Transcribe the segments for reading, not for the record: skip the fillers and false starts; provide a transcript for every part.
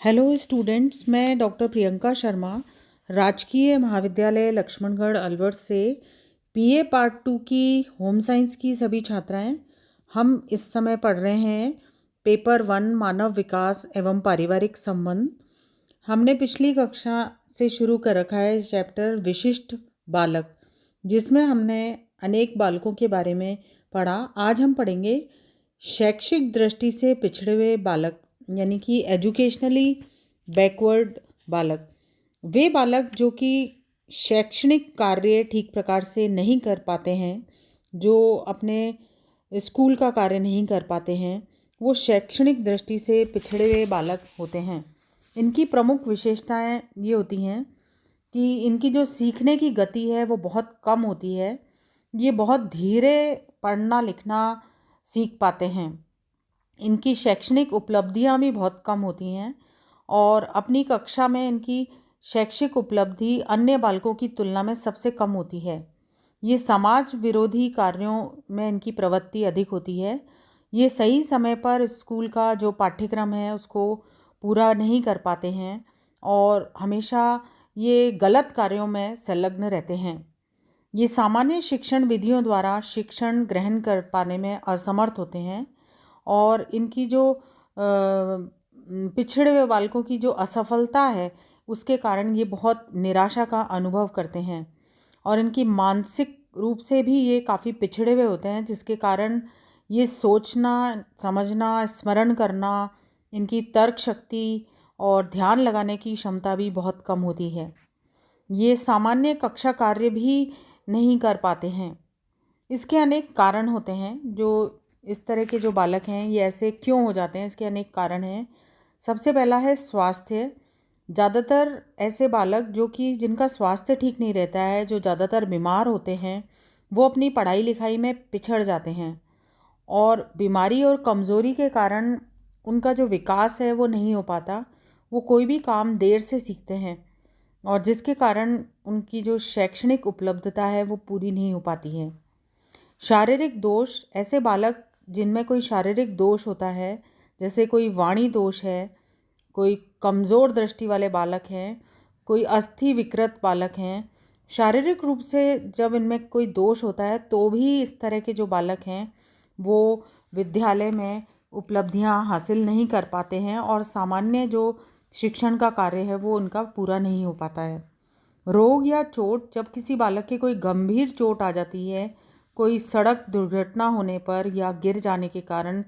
Hello students, मैं doctor Priyanka Sharma राजकीय महाविद्यालय लक्ष्मणगढ़ अलवर से बीए पार्ट 2 की होम साइंस की सभी छात्राएं हम इस समय पढ़ रहे हैं पेपर 1 मानव विकास एवं पारिवारिक संबंध। हमने पिछली कक्षा से शुरू कर रखा है चैप्टर विशिष्ट बालक, जिसमें हमने अनेक बालकों के बारे में पढ़ा। आज हम पढ़ेंगे शैक्षिक दृष्टि से पिछड़े हुए बालक, यानी कि एजुकेशनली बैकवर्ड बालक। वे बालक जो कि शैक्षणिक कार्य ठीक प्रकार से नहीं कर पाते हैं, जो अपने स्कूल का कार्य नहीं कर पाते हैं, वो शैक्षणिक दृष्टि से पिछड़े हुए बालक होते हैं। इनकी प्रमुख विशेषताएं ये होती हैं कि इनकी जो सीखने की गति है वो बहुत कम होती है। ये बहुत धीरे पढ़ना लिखना सीख पाते हैं। इनकी शैक्षणिक उपलब्धियां भी बहुत कम होती हैं और अपनी कक्षा में इनकी शैक्षिक उपलब्धि अन्य बालकों की तुलना में सबसे कम होती है। ये समाज विरोधी कार्यों में इनकी प्रवृत्ति अधिक होती है। ये सही समय पर स्कूल का जो पाठ्यक्रम है उसको पूरा नहीं कर पाते हैं और हमेशा ये गलत कार्यों में संलग्न रहते हैं। ये सामान्य शिक्षण विधियों द्वारा शिक्षण ग्रहण कर पाने में असमर्थ होते हैं और इनकी जो पिछड़े हुए बालकों की जो असफलता है उसके कारण ये बहुत निराशा का अनुभव करते हैं और इनकी मानसिक रूप से भी ये काफ़ी पिछड़े हुए होते हैं, जिसके कारण ये सोचना, समझना, स्मरण करना, इनकी तर्क शक्ति और ध्यान लगाने की क्षमता भी बहुत कम होती है। ये सामान्य कक्षा कार्य भी नहीं कर पाते हैं। इसके अनेक कारण होते हैं। जो इस तरह के जो बालक हैं ये ऐसे क्यों हो जाते हैं, इसके अनेक कारण हैं। सबसे पहला है स्वास्थ्य। ज़्यादातर ऐसे बालक जो कि जिनका स्वास्थ्य ठीक नहीं रहता है, जो ज़्यादातर बीमार होते हैं, वो अपनी पढ़ाई लिखाई में पिछड़ जाते हैं और बीमारी और कमज़ोरी के कारण उनका जो विकास है वो नहीं हो पाता। वो कोई भी काम देर से सीखते हैं और जिसके कारण उनकी जो शैक्षणिक उपलब्धता है वो पूरी नहीं हो पाती है। शारीरिक दोष। ऐसे बालक जिनमें कोई शारीरिक दोष होता है, जैसे कोई वाणी दोष है, कोई कमज़ोर दृष्टि वाले बालक हैं, कोई अस्थि विकृत बालक हैं। शारीरिक रूप से जब इनमें कोई दोष होता है तो भी इस तरह के जो बालक हैं वो विद्यालय में उपलब्धियां हासिल नहीं कर पाते हैं और सामान्य जो शिक्षण का कार्य है वो उनका पूरा नहीं हो पाता है। रोग या चोट। जब किसी बालक के कोई गंभीर चोट आ जाती है, कोई सड़क दुर्घटना होने पर या गिर जाने के कारण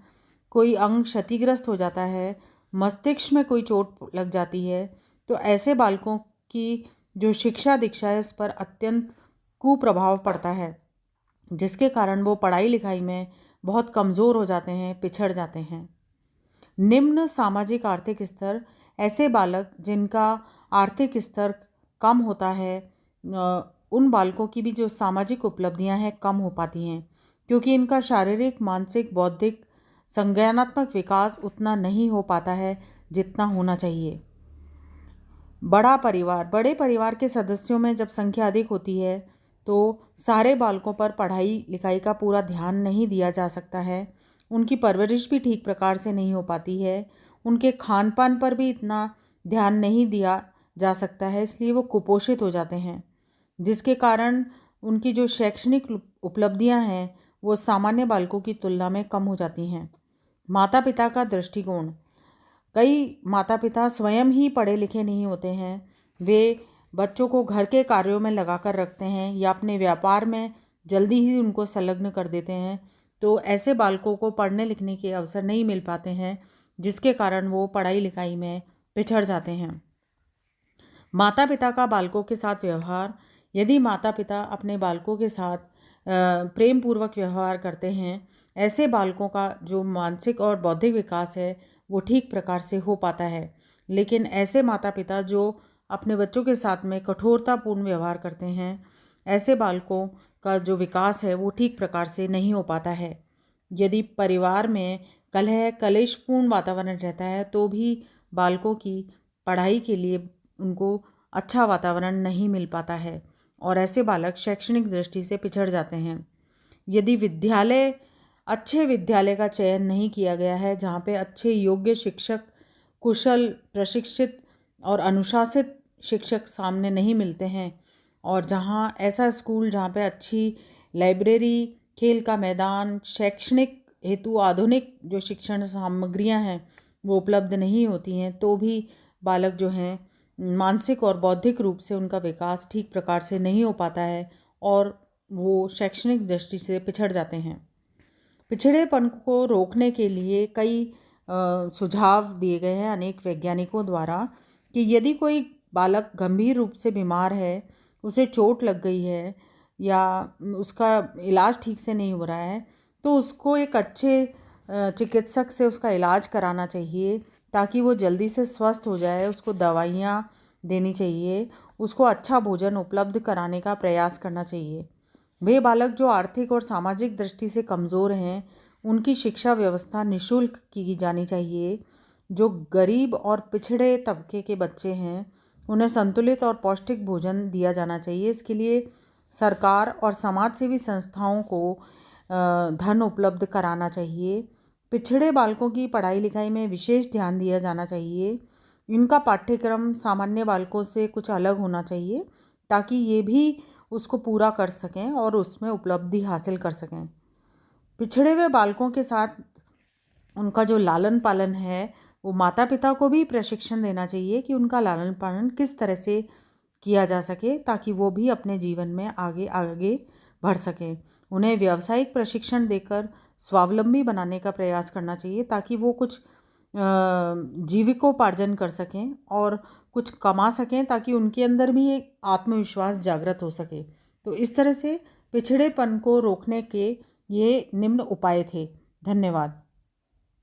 कोई अंग क्षतिग्रस्त हो जाता है, मस्तिष्क में कोई चोट लग जाती है, तो ऐसे बालकों की जो शिक्षा दीक्षा है इस पर अत्यंत कुप्रभाव पड़ता है, जिसके कारण वो पढ़ाई लिखाई में बहुत कमज़ोर हो जाते हैं, पिछड़ जाते हैं। निम्न सामाजिक आर्थिक स्तर। ऐसे बालक जिनका आर्थिक स्तर कम होता है, उन बालकों की भी जो सामाजिक उपलब्धियां हैं कम हो पाती हैं, क्योंकि इनका शारीरिक, मानसिक, बौद्धिक, संज्ञानात्मक विकास उतना नहीं हो पाता है जितना होना चाहिए। बड़ा परिवार। बड़े परिवार के सदस्यों में जब संख्या अधिक होती है तो सारे बालकों पर पढ़ाई लिखाई का पूरा ध्यान नहीं दिया जा सकता है। उनकी परवरिश भी ठीक प्रकार से नहीं हो पाती है। उनके खान पान पर भी इतना ध्यान नहीं दिया जा सकता है, इसलिए वो कुपोषित हो जाते हैं, जिसके कारण उनकी जो शैक्षणिक उपलब्धियां हैं वो सामान्य बालकों की तुलना में कम हो जाती हैं। माता पिता का दृष्टिकोण। कई माता पिता स्वयं ही पढ़े लिखे नहीं होते हैं। वे बच्चों को घर के कार्यों में लगा कर रखते हैं या अपने व्यापार में जल्दी ही उनको संलग्न कर देते हैं, तो ऐसे बालकों को पढ़ने लिखने के अवसर नहीं मिल पाते हैं, जिसके कारण वो पढ़ाई लिखाई में पिछड़ जाते हैं। माता पिता का बालकों के साथ व्यवहार। यदि माता पिता अपने बालकों के साथ प्रेम पूर्वक व्यवहार करते हैं, ऐसे बालकों का जो मानसिक और बौद्धिक विकास है वो ठीक प्रकार से हो पाता है। लेकिन ऐसे माता पिता जो अपने बच्चों के साथ में कठोरतापूर्ण व्यवहार करते हैं, ऐसे बालकों का जो विकास है वो ठीक प्रकार से नहीं हो पाता है। यदि परिवार में कलह कलेशपूर्ण वातावरण रहता है तो भी बालकों की पढ़ाई के लिए उनको अच्छा वातावरण नहीं मिल पाता है और ऐसे बालक शैक्षणिक दृष्टि से पिछड़ जाते हैं। यदि अच्छे विद्यालय का चयन नहीं किया गया है, जहाँ पे अच्छे योग्य शिक्षक कुशल, प्रशिक्षित और अनुशासित शिक्षक सामने नहीं मिलते हैं। और जहाँ ऐसा स्कूल जहाँ पे अच्छी लाइब्रेरी, खेल का मैदान, शैक्षणिक हेतु आधुनिक जो शिक्षण सामग्रियाँ हैं वो उपलब्ध नहीं होती हैं, तो भी बालक जो हैं मानसिक और बौद्धिक रूप से उनका विकास ठीक प्रकार से नहीं हो पाता है और वो शैक्षणिक दृष्टि से पिछड़ जाते हैं। पिछड़ेपन को रोकने के लिए कई सुझाव दिए गए हैं अनेक वैज्ञानिकों द्वारा कि यदि कोई बालक गंभीर रूप से बीमार है, उसे चोट लग गई है या उसका इलाज ठीक से नहीं हो रहा है, तो उसको एक अच्छे चिकित्सक से उसका इलाज कराना चाहिए ताकि वो जल्दी से स्वस्थ हो जाए। उसको दवाइयाँ देनी चाहिए, उसको अच्छा भोजन उपलब्ध कराने का प्रयास करना चाहिए। वे बालक जो आर्थिक और सामाजिक दृष्टि से कमज़ोर हैं, उनकी शिक्षा व्यवस्था निःशुल्क की जानी चाहिए। जो गरीब और पिछड़े तबके के बच्चे हैं, उन्हें संतुलित और पौष्टिक भोजन दिया जाना चाहिए। इसके लिए सरकार और समाजसेवी संस्थाओं को धन उपलब्ध कराना चाहिए। पिछड़े बालकों की पढ़ाई लिखाई में विशेष ध्यान दिया जाना चाहिए। इनका पाठ्यक्रम सामान्य बालकों से कुछ अलग होना चाहिए ताकि ये भी उसको पूरा कर सकें और उसमें उपलब्धि हासिल कर सकें। पिछड़े हुए बालकों के साथ उनका जो लालन पालन है, वो माता पिता को भी प्रशिक्षण देना चाहिए कि उनका लालन पालन किस तरह से किया जा सके ताकि वो भी अपने जीवन में आगे आगे बढ़ सकें। उन्हें व्यावसायिक प्रशिक्षण देकर स्वावलंबी बनाने का प्रयास करना चाहिए ताकि वो कुछ जीविकोपार्जन कर सकें और कुछ कमा सकें ताकि उनके अंदर भी एक आत्मविश्वास जागृत हो सके। तो इस तरह से पिछड़ेपन को रोकने के ये निम्न उपाय थे। धन्यवाद।